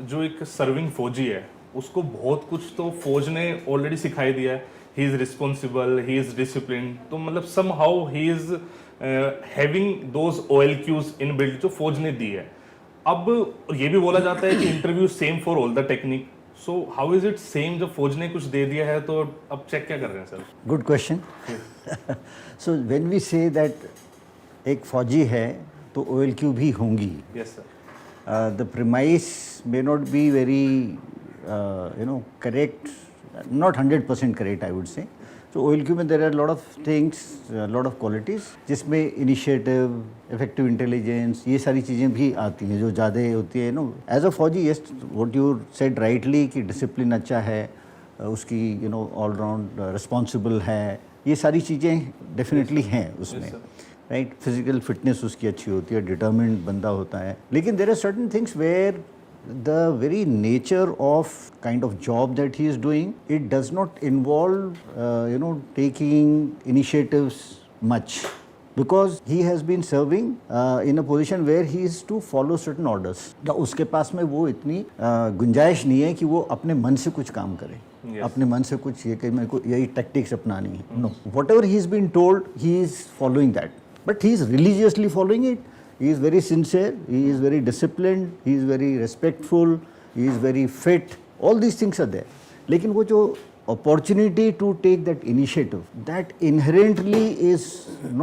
जो एक सर्विंग फौजी है उसको बहुत कुछ तो फौज ने ऑलरेडी सिखाई दिया है. He is responsible, he is discipline. तो मतलब somehow he is having those OLQs in build जो फौज ने दी है. अब ये भी बोला जाता है कि interview same for all the technique. So how is it same जब फौज ने कुछ दे दिया है तो अब चेक क्या कर रहे हैं sir? Good question. So when we say that एक फौजी है तो OLQ भी होंगी. Yes sir. The premise may not be very, correct, not 100% correct, I would say. So OLQ में there are a lot of things, a lot of qualities, जिसमें initiative, effective intelligence, ये सारी चीज़ें भी आती हैं जो ज़्यादा होती है. As a फौजी, yes, what you said rightly कि discipline अच्छा है, उसकी all round responsible है, ये सारी चीज़ें definitely हैं उसमें. Yes, right. फिजिकल फिटनेस उसकी अच्छी होती है, डिटर्मिन्ड बंदा होता है. लेकिन there are certain things where the very nature of kind of job that he is doing, it does not involve taking initiatives much, because he has been serving in a position where he is to follow certain orders. उसके पास में वो इतनी गुंजाइश नहीं है कि वो अपने मन से कुछ काम करे. Yes. अपने मन से कुछ ये कि मेरे को यही टैक्टिक्स अपनानी है. No, whatever he is been told he is following that. But he is religiously following it. He is very sincere, he is very disciplined, he is very respectful, he is very fit. All these things are there. लेकिन वो जो opportunity to take that initiative, that inherently is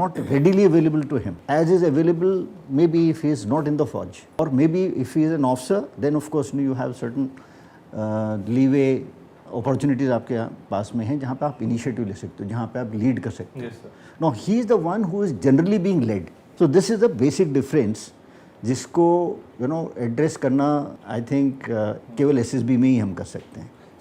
not readily available to him, as is available maybe if he is not in the forge, or maybe if he is an officer, then of course you have certain leeway, opportunities आपके पास में हैं जहाँ पे आप initiative ले सकते हो, जहाँ पे आप लीड कर सकते हो. No, he is the one who is generally being led. So this is the basic difference जिसको एड्रेस करना आई थिंक केवल SSB में ही हम कर सकते हैं.